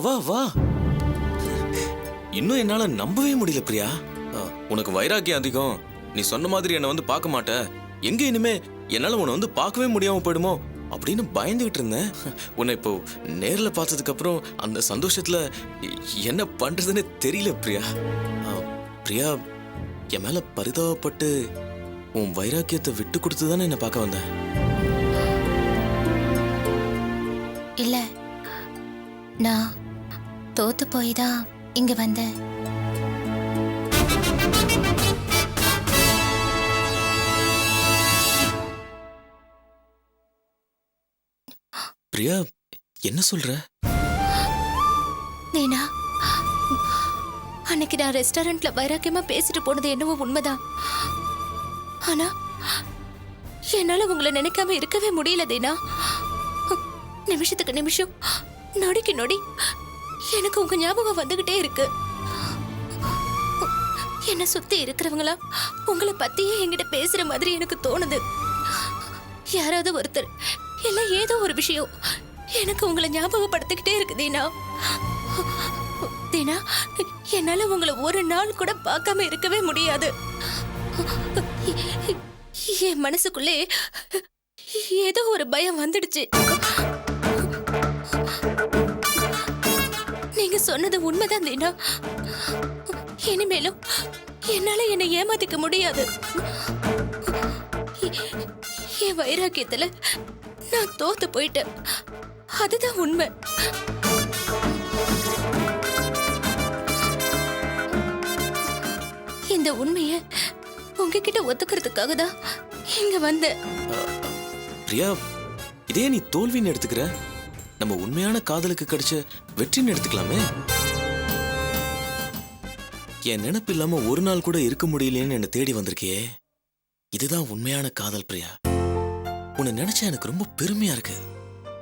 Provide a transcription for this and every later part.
வா வா. இன்னும் என்னால நம்பவே முடியல பிரியா. உனக்கு வைராக்கியம் அதிகம். நீ சொன்ன மாதிரி என்னை வந்து பார்க்க மாட்ட. எங்க இனிமே என்னால உன்னை வந்து பார்க்கவே முடியாம போயிடுமோ அப்படின்னு பயந்துகிட்டு இருந்தேன். உன்னை இப்போ நேர்ல பார்த்ததுக்கு அப்புறம் அந்த சந்தோஷத்துல என்ன பண்றதுன்னு தெரியல பிரியா. பிரியா, என் மேல பரிதாபப்பட்டு உன் வைராக்கியத்தை விட்டு கொடுத்து தானே என்ன பார்க்க வந்த? இல்ல, நான் தோத்து போய் தான் இங்க வந்தேன். பிரியா, என்ன சொல்ற? நீனா, அன்னைக்கு நான் ரெஸ்டாரண்ட்ல வைராக்கியமா பேசிட்டு போனது என்னவோ உண்மைதான். ஆனா என்னால உங்களை நினைக்காம இருக்கவே முடியல தீனா. நிமிஷத்துக்கு நிமிஷம், நொடிக்கு நொடி எனக்கு உங்க ஞாபகம் வந்துகிட்டே இருக்கு. என்ன சுத்தி இருக்கிறவங்களா உங்களை பத்தியே என்கிட்ட பேசுற மாதிரி எனக்கு தோணுது. யாராவது ஒருத்தர் இல்ல ஏதோ ஒரு விஷயம் எனக்கு உங்களை ஞாபகப்படுத்திக்கிட்டே இருக்கு தீனா. தீனா, என்னால உங்களை ஒரு நாள் கூட பார்க்காம இருக்கவே முடியாது. என் மனசுக்குள்ளே ஏதோ ஒரு பயம் வந்துடுச்சு. நீங்க சொன்னது உண்மைதான் தீனா. இனிமேலும் என்னால என்னை ஏமாத்திக்க முடியாது. என் வைராக்கியத்துல நான் தோத்து போயிட்டேன். அதுதான் உண்மை. இந்த உண்மைய உங்ககிட்ட ஒத்துக்கிறதுக்காக தான் இங்க வந்தேன். பிரியா, இதே நீ தோல்வின்னு எடுத்துக்கிற. நம்ம உண்மையான காதலுக்கு கிடைச்ச வெற்றின்னு எடுத்துக்கலாமே. என் நினைப்பு இல்லாம ஒரு நாள் கூட இருக்க முடியலன்னு என்ன தேடி வந்திருக்கியே, இதுதான் உண்மையான காதல் பிரியா. உன்னை நினைச்சா எனக்கு ரொம்ப பெருமையா இருக்கு.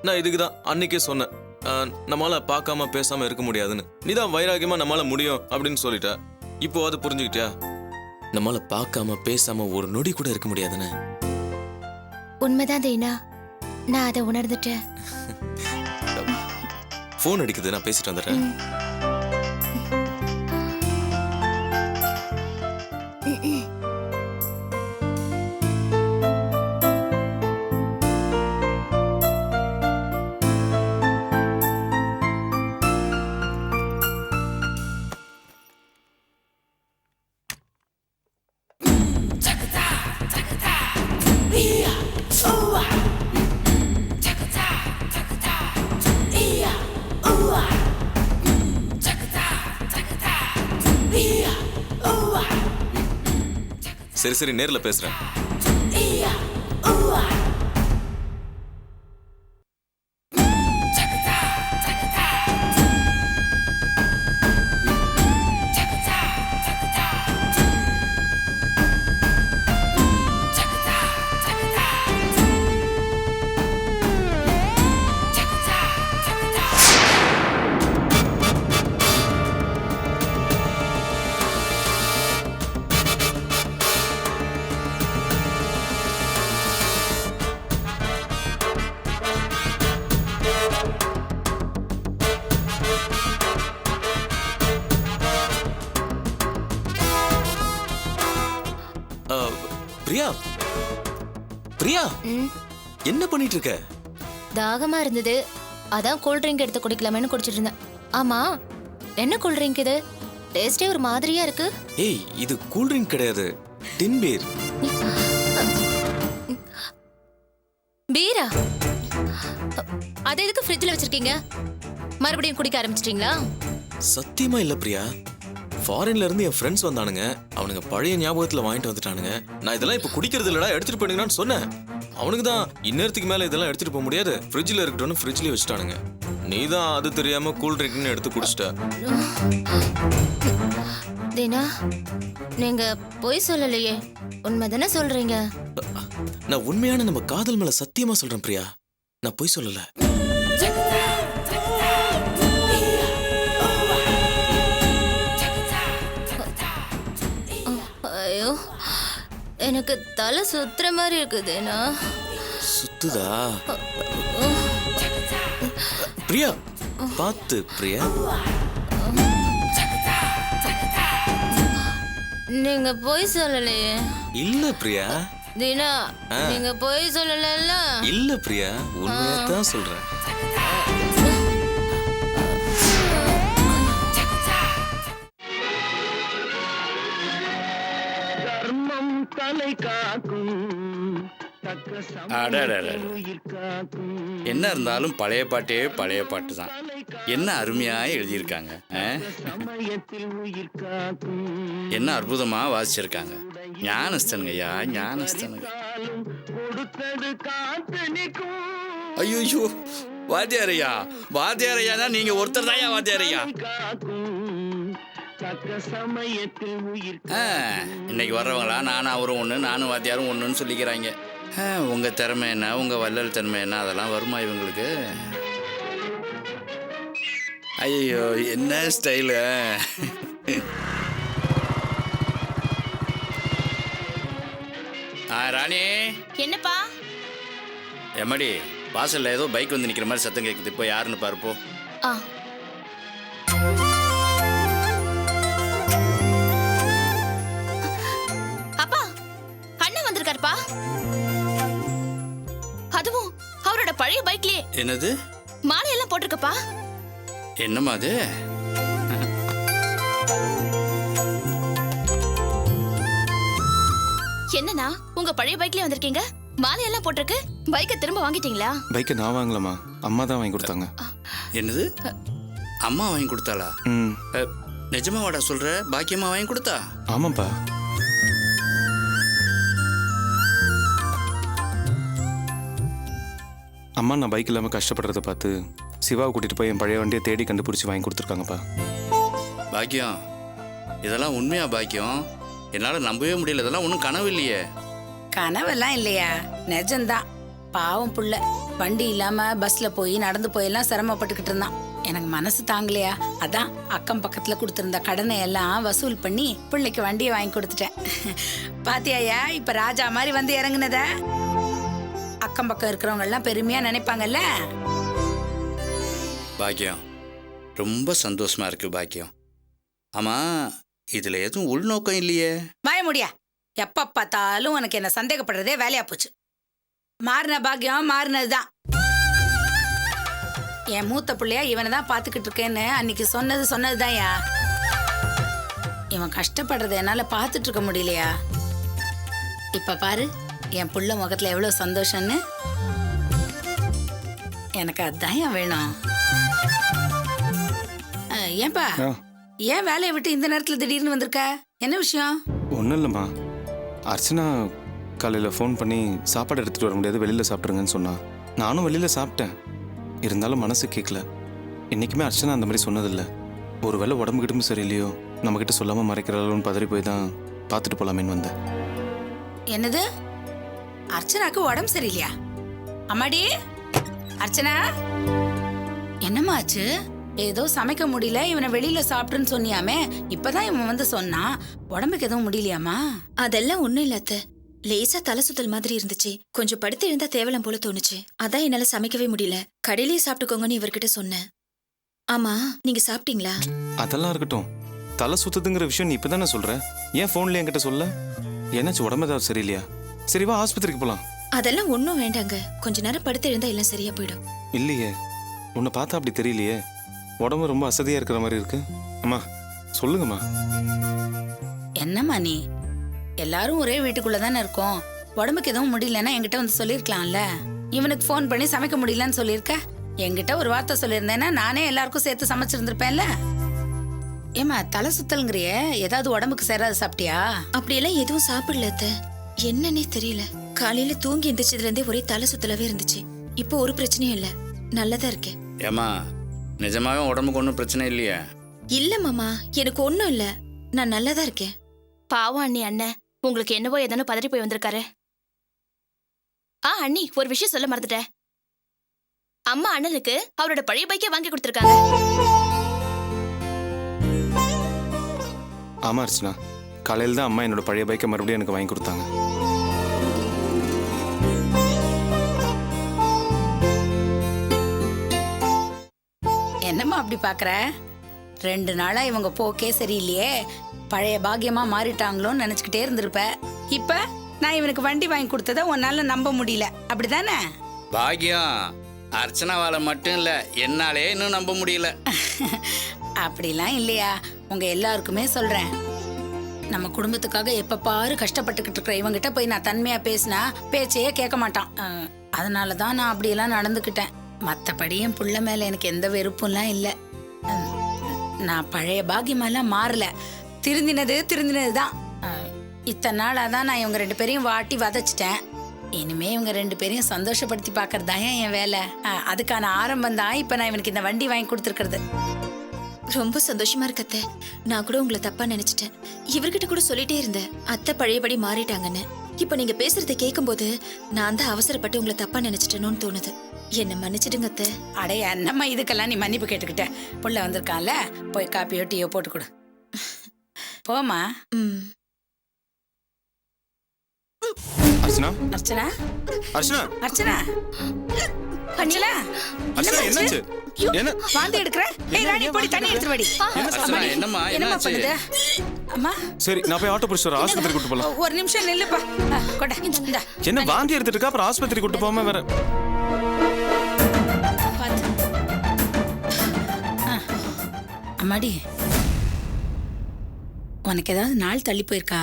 நான் இதுக்குதான் அன்னைக்கே சொன்னேன், நம்மளால பார்க்காம பேசாம இருக்க முடியாதுன்னு. நீதான் வைராகியமா நம்மளால முடியும் அப்படின்னு சொல்லிட்ட. இப்போ அது புரிஞ்சுக்கிட்டியா? நம்மளால பார்க்காம பேசாம ஒரு நொடி கூட இருக்க முடியாதுன்னு. உண்மைதான் தீனா, நான் அதை உணர்ந்துட்டேன். போன் அடிக்குது, நான் பேசிட்டு வந்துடுறேன். சரி சரி, நேர்ல பேசுறேன். பிரியா, பிரியா, என்ன பண்ணிட்டு இருக்க? தாகமா இருந்தது, அதான் கூல் ட்ரிங்க் எடுத்து குடிக்கலாமேன்னு குடிச்சிட்டு இருந்தேன். ஆமா, என்ன கூல் ட்ரிங்க் இது? டேஸ்டே ஒரு மாதிரியா இருக்கு. ஏய், இது கூல் ட்ரிங்க் கிடையாது, டின் பீர். பீரா? அதை எதுக்கு ஃப்ரிட்ஜ்ல வச்சிருக்கீங்க? மறுபடியும் குடிக்க ஆரம்பிச்சிட்டீங்களா? சத்தியமா இல்ல பிரியா. ஃபாரின்ல இருந்து என் ஃப்ரெண்ட்ஸ் வந்தானுங்க. அவனுங்க பழைய ஞாபகத்துல வாங்கிட்டு வந்துட்டானுங்க. நான் இதெல்லாம் இப்ப குடிக்கிறது இல்லடா, எடுத்துட்டு போயிடுங்கன்னு சொன்னேன். அவனுக்கு தான் இந்நேரத்துக்கு மேல இதெல்லாம் எடுத்துட்டு போக முடியாது, ஃப்ரிட்ஜ்ல இருக்கட்டும்னு ஃப்ரிட்ஜ்லயே வச்சுட்டானுங்க. நீ தான் அது தெரியாம கூல் ட்ரிங்க்னு எடுத்து குடிச்சிட்ட. தீனா, நீங்க பொய் சொல்லலையே, உண்மைதானே சொல்றீங்க? நான் உண்மையான நம்ம காதல் மேல சத்தியமா சொல்றேன் பிரியா, நான் பொய் சொல்லல. ஐயோ, எனக்கு தலை சுத்துற மாதிரி இருக்குதுனா. சுத்துதா? பிரியா, பார்த்து பிரியா. நீங்க போய் சொல்லலையே. இல்ல பிரியா. தீனா, நீங்க போய் சொல்லல. இல்ல பிரியா, உண்மையத்தான் சொல்றேன். என்ன இருந்தாலும் பழைய பாட்டே பழைய பாட்டு தான். என்ன அருமையா எழுதியிருக்காங்க, என்ன அற்புதமா வாசிச்சிருக்காங்க. ஞானஸ்தனுங்க ஐயா, ஞானஸ்தனுங்க. ஐயோ வாத்தியாரையா, வாத்தியாரையா தான் நீங்க ஒருத்தர் தான் வாத்தியாரையா. இன்னைக்கு வர்றவங்களா நானும் அவரும் ஒன்று, நானும் வாத்தியாரும் ஒன்றுன்னு சொல்லிக்கிறாங்க. உங்க திறமை என்ன, உங்க வள்ளல் திறமை என்ன, அதெல்லாம் வருமா இவங்களுக்கு? ஐயோ என்ன ஸ்டைலு. ராணி. என்னப்பா? எம்மாடி, வாசல்ல ஏதோ பைக் வந்து நிக்கிற மாதிரி சத்தம் கேட்குது. இப்போ யாருன்னு பாருப்போ. அப்பா, அண்ணன் வந்திருக்காருப்பா. அதுவும் அவரோட பழைய பைக்லயே. என்னது? மாலையெல்லாம் போட்டிருக்கப்பா. என்னம்மா அது? என்னன்னா உங்க பழைய பைக்லயே வந்திருக்கீங்க, மாலையெல்லாம் போட்டிருக்கு. பைக்கை திரும்ப வாங்கிட்டீங்களா? பைக்கை நான் வாங்கலாமா, அம்மா தான் வாங்கி கொடுத்தாங்க. என்னது? அம்மா வாங்கி கொடுத்தாளா? நிஜமாவாடா சொல்ற? பாக்கியம்மா வாங்கி கொடுத்தா? ஆமாப்பா. அம்மா நான் பைக் இல்லாமல் கஷ்டப்படுறத பார்த்து சிவாவை கூட்டிட்டு போய் என் பழைய வண்டியை தேடி கண்டுபிடிச்சி வாங்கி கொடுத்துருக்காங்கப்பா. பாக்கியம், இதெல்லாம் உண்மையா பாக்கியம்? என்னால் நம்பவே முடியல. இதெல்லாம் ஒன்றும் கனவு இல்லையே. கனவெல்லாம் இல்லையா, நிஜம்தான். பாவம் புள்ள வண்டி இல்லாம பஸ்ல போய் நடந்து போயெல்லாம் சிரமப்பட்டுக்கிட்டு இருந்தான். எனக்கு மனசு தாங்கலையா, அதான் அக்கம் பக்கத்துல கொடுத்திருந்த கடனை எல்லாம் வசூல் பண்ணி பிள்ளைக்கு வண்டியை வாங்கி கொடுத்துட்டேன். பாத்தியாயா இப்ப ராஜா மாதிரி வந்து இறங்குனத? அக்கம் பக்கம் இருக்கிறவங்க எல்லாம் பெருமையா நினைப்பாங்கல்ல. பாக்கியம், ரொம்ப சந்தோஷமா இருக்கு பாக்கியம். ஆமா, இதுல எதுவும் உள்நோக்கம் இல்லையே? வாய முடியா, எப்ப பார்த்தாலும் உனக்கு என்ன சந்தேகப்படுறதே வேலையா போச்சு. மாறின பாக்கியம் மாறினதுதான். என் மூத்த பிள்ளையா இவனை தான் பாத்துக்கிட்டு இருக்கேன்னு அன்னைக்கு சொன்னதுதான்யா. இவன் கஷ்டப்படுறத என்னால பாத்துட்டு இருக்க முடியலையா. இப்ப பாரு என் புள்ள முகத்துல எவ்வளவு சந்தோஷம்னு. எனக்கு அதான் வேணும். ஏன்பா, ஏன் வேலையை விட்டு இந்த நேரத்துல திடீர்னு வந்திருக்க? என்ன விஷயம்? ஒன்றும் இல்லைம்மா, அர்ச்சனா காலையில் ஃபோன் பண்ணி சாப்பாடு எடுத்துகிட்டு வர முடியாது, வெளியில் சாப்பிட்ருங்கன்னு சொன்னா. நானும் வெளியில் சாப்பிட்டேன். இருந்தாலும் மனசு கேட்கல. இன்றைக்குமே அர்ச்சனா அந்த மாதிரி சொன்னதில்லை. ஒரு வேளை உடம்பு கிடம்பு சரியில்லையோ, நம்மக்கிட்ட சொல்லாமல் மறைக்கிறாளோன்னு பதறி போய் தான் பார்த்துட்டு போகலாமேன்னு வந்தேன். என்னது? அர்ச்சனாக்கு உடம்பு சரியில்லையா? அம்மாடி அர்ச்சனா, என்னம்மா ஆச்சு? ஏதோ சமைக்க முடியல, இவனை வெளியில சாப்பிட்டுன்னு சொன்னியாமே, இப்பதான் இவன் வந்து சொன்னான். உடம்புக்கு எதுவும் முடியலையாமா? அதெல்லாம் ஒண்ணும் இல்ல அத்தை. லேசா தலை சுத்தல் மாதிரி இருந்துச்சு. கொஞ்சம் படுத்து இருந்தா தேவலாம் போல தோணுச்சு. அதான் என்னால சமைக்கவே முடியல. கடையிலேயே சாப்பிட்டுக்கோங்கன்னு இவர்கிட்ட சொன்னேன். ஆமா, நீங்க சாப்பிட்டீங்களா? அதெல்லாம் இருக்கட்டும். தலை சுத்துதுங்கிற விஷயம் நீ இப்பதானே சொல்ற. ஏன் போன்ல என்கிட்ட சொல்ல? என்னாச்சு, உடம்பு ஏதாவது சரியில்லையா? சரி வா, ஆஸ்பத்திரிக்கு போலாம். அதெல்லாம் ஒன்றும் வேண்டாங்க. கொஞ்ச நேரம் படுத்து இருந்தா எல்லாம் சரியா போயிடும். இல்லையே, உன்னை பார்த்தா அப்படி தெரியலையே. உடம்பு ரொம்ப அசதியா இருக்கிற மாதிரி இருக்கு. அம்மா சொல்லுங்கம்மா. என்னம்மா நீ? எல்லாரும் ஒரே வீட்டுக்குள்ள தானே இருக்கோம். உடம்புக்கு எதுவும் முடியலன்னா என்கிட்ட வந்து சொல்லிருக்கலாம்ல. இவனுக்கு ஃபோன் பண்ணி சமைக்க முடியலன்னு சொல்லியிருக்க. என்கிட்ட ஒரு வார்த்தை சொல்லியிருந்தேன்னா நானே எல்லாருக்கும் சேர்த்து சமைச்சிருந்திருப்பேன்ல. ஏமா தலை சுத்தல்ங்கிறிய, ஏதாவது உடம்புக்கு சேராது சாப்பிட்டியா? அப்படியெல்லாம் எதுவும் சாப்பிடல அத்தை. என்னன்னே தெரியல. காலையில தூங்கி எந்திரிச்சதுல இருந்தே ஒரே தலை சுத்தலவே இருந்துச்சு. இப்போ ஒரு பிரச்சனையும் இல்ல, நல்லதா இருக்கேன். ஏமா, நிஜமாவே உடம்புக்கு ஒன்றும் பிரச்சனை இல்லையா? இல்ல மாமா, எனக்கு ஒன்றும் இல்ல, நான் நல்லதா இருக்கேன். பாவம் அண்ணி, அண்ணன் உங்களுக்கு என்னவோ ஏதானு பதறி போய் வந்திருக்காரு. அண்ணி, ஒரு விஷயம் சொல்ல மறந்துட்டேன். அம்மா அண்ணனுக்கு அவரோட பழைய பைக்கே வாங்கி கொடுத்துருக்காங்க. ஆமா அர்ச்சனா, காலையில் தான் அம்மா என்னோட பழைய பைக்கை மறுபடியும் எனக்கு வாங்கி கொடுத்தாங்க. ஏம்மா அப்படி பாக்குற? 2 நாளா இவங்க போக்கே சரியில்லையே, பழைய பாக்கியமா மாறிட்டாங்களோன்னு நினைச்சுக்கிட்டே இருந்திருப்ப. இப்ப நான் இவனுக்கு வண்டி வாங்கி கொடுத்ததை உன்னால நம்ப முடியல, அப்படிதானே? பாக்கியம் அர்ச்சனாவால மட்டும் இல்ல, என்னாலே இன்னும் நம்ப முடியல. அப்படிலாம் இல்லையா, உங்க எல்லாருக்குமே சொல்றேன். நம்ம குடும்பத்துக்காக எப்ப பாரு கஷ்டப்பட்டுக்கிட்டு இருக்கிற இவங்கிட்ட போய் நான் தன்மையா பேசினா பேச்சையே கேட்க மாட்டான். அதனாலதான் நான் அப்படியெல்லாம் நடந்துக்கிட்டேன். மத்தபடி என் புள்ள மேல எனக்கு எந்த வெறுப்பும்லாம் இல்லை. நான் பழைய பாக்கியமெல்லாம் மாறல, திருந்தினதுதான். இத்தனை நாளாக தான் நான் இவங்க 2 பேரையும் வாட்டி வதச்சிட்டேன். இனிமே இவங்க 2 பேரையும் சந்தோஷப்படுத்தி பார்க்கறதான் என் வேலை. அதுக்கான ஆரம்பம் தான் இப்ப நான் இவனுக்கு இந்த வண்டி வாங்கி கொடுத்துருக்கிறது. ரொம்ப சந்தோஷமா இருக்கு அத்தை. நான் கூட உங்களை தப்பா நினைச்சிட்டேன். இவர்கிட்ட கூட சொல்லிட்டே இருந்தேன் அத்தை பழையபடி மாறிட்டாங்கன்னு. இப்ப நீங்க பேசுறதை கேட்கும்போது நான் தான் அவசரப்பட்டு உங்களை தப்பா நினைச்சிட்டேனோன்னு தோணுது. என்ன மன்னிச்சிடுங்க அத்தை. அடைய நம்ம இதுக்கெல்லாம் நீ மன்னிப்பு கேட்டுக்கிட்ட. புள்ள வந்திருக்கான்ல, போய் காப்பியோ டீயோ போட்டு கொடு. போமா. அர்ச்சனா அர்ச்சனா அர்ச்சனா அர்ச்சனா அர்ச்சனா அர்ச்சனா என்னாச்சு? என்ன வாந்தி எடுக்கற? ஏய் ராணி, போடி தண்ணி எடுத்து வாடி. அர்ச்சனா என்னம்மா என்னாச்சு? பண்ணுது அம்மா? சரி, நான் போய் ஆட்டோ பிடிச்சு வரேன், ஆஸ்பத்திரி கூட்டு போலாம். ஒரு நிமிஷம் நில்லுப்பா. கொட இந்தா. என்ன வாந்தி எடுத்துட்டு இருக்கா, அப்புறம் ஆஸ்பத்திரி கூட்டு போகாம வேற? பாத்து. அம்மாடி, உனக்கு ஏதாவது நாள் தள்ளி போயிருக்கா?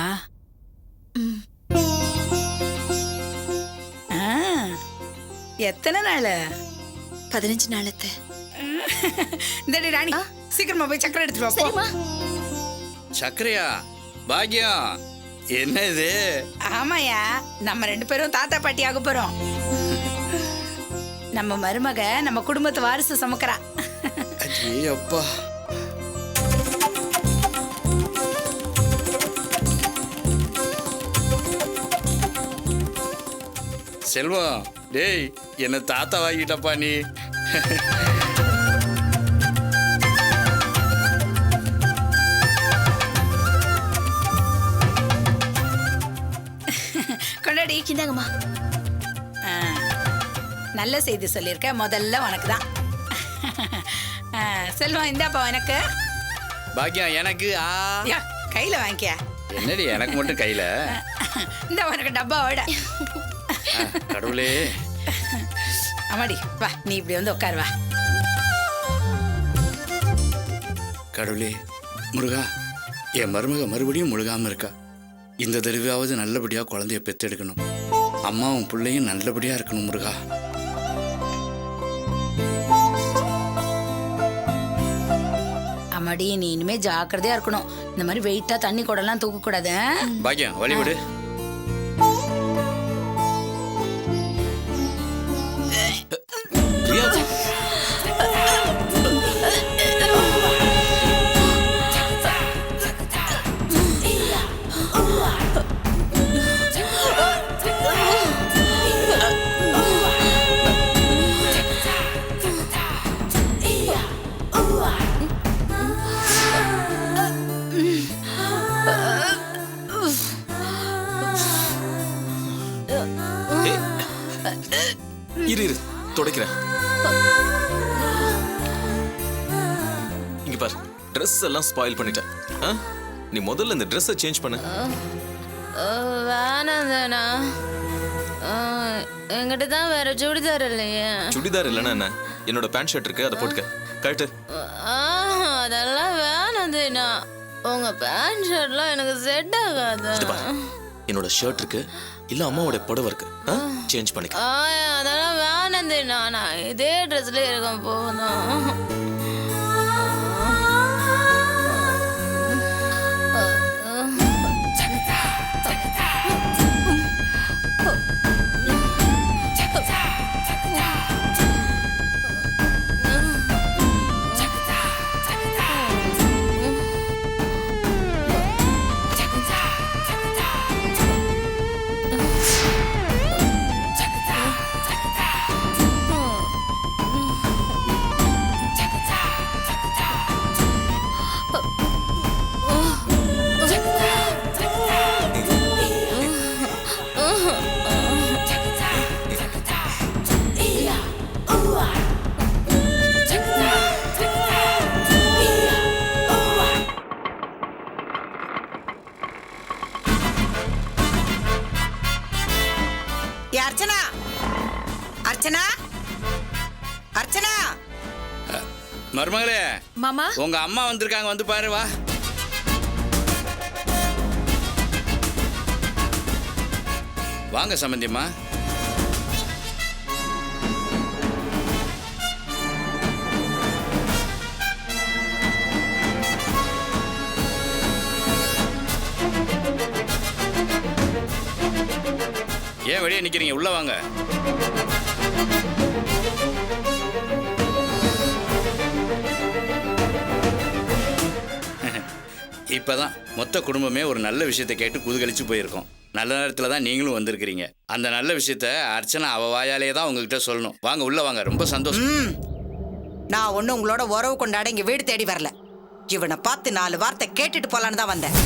எத்தனை நாள்? 15 நாள் அத்தை. இந்த ராணி, சீக்கிரமா போய் சக்கரை எடுத்துட்டு வா. சரிம்மா. சக்கரையா? பாக்கியம் என்ன இது? ஆமாயா, நம்ம 2 பேரும் தாத்தா பாட்டி ஆக போறோம். நம்ம மருமக நம்ம குடும்பத்து வாரிசு சுமக்கிறா. அப்பா, செல்வம் டேய், என்ன தாத்தா வாங்கிட்டப்பா நீ. கொண்டாடி. இந்தாங்கம்மா. நல்ல செய்தி சொல்லியிருக்க, முதல்ல உனக்கு தான். செல்வம் இந்தாப்பா உனக்கு. பாக்கியம் எனக்கு. யா, கையில வாங்கிக்க. என்னடி எனக்கு மட்டும் கையில? இந்த உனக்கு டப்பாவோட. கடவுளே. அம்மாடி வா, நீ இப்படி வந்து உட்காரு வா. கடவுளே, முருகா, என் மருமக மறுபடியும் முழுகாம இருக்கா. இந்த தடவையாவது நல்லபடியா குழந்தைய பெத்தெடுக்கணும். அம்மாவும் பிள்ளையும் நல்லபடியா இருக்கணும் முருகா. அம்மாடி, நீ இனிமே ஜாக்கிரதையா இருக்கணும். இந்த மாதிரி வெயிட்டா தண்ணி குடம்லாம் தூக்க கூடாது. பாக்கியம் வழிவிடு. இரு இரு, துடைக்கிறேன். இங்க பாரு, ட்ரெஸ் எல்லாம் ஸ்பாயில் பண்ணிட்டேன். நீ முதல்ல இந்த ட்ரெஸ்ஸை சேஞ்ச் பண்ணு. வேணாதானா, என்கிட்ட தான் வேற சுடிதார் இல்லையே. சுடிதார் இல்லைன்னா என்ன, என்னோட பேண்ட் ஷர்ட் இருக்கு, அதை போட்டுக்க. கரெக்டு? அதெல்லாம் வேணாதுண்ணா. உங்க பேண்ட் ஷர்ட்லாம் எனக்கு செட் ஆகாது. என்னோட ஷர்ட் இருக்கு, இல்ல அம்மாவோட புடவை இருக்கு, சேஞ்ச் பண்ணிக்க. அதெல்லாம் வேணாதுண்ணா, நான் இதே ட்ரெஸ்ல இருக்க போதும். ஏ அர்ச்சனா, அர்ச்சனா, அர்ச்சனா. மருமகளே மாமா உங்க அம்மா வந்திருக்காங்க, வந்து பாரு வா. வாங்க சம்பந்தியம்மா. ஏன் வெளியே நிக்கிறீங்க, உள்ள வாங்க. இப்பதான் மொத்த குடும்பமே ஒரு நல்ல விஷயத்தை கேட்டு குதூகலிச்சு போயிருக்கோம். நல்ல நேரத்துல தான் நீங்களும் வந்திருக்கிறீங்க. அந்த நல்ல விஷயத்த அர்ச்சனா அவ வாயாலேயே தான் உங்ககிட்ட சொல்லணும். வாங்க உள்ள வாங்க, ரொம்ப சந்தோஷம். நான் ஒன்னும் உங்களோட உறவு கொண்டாட இங்க வீடு தேடி வரல. இவனை பார்த்து 4 வார்த்தை கேட்டுட்டு போலான்னு தான் வந்தேன்.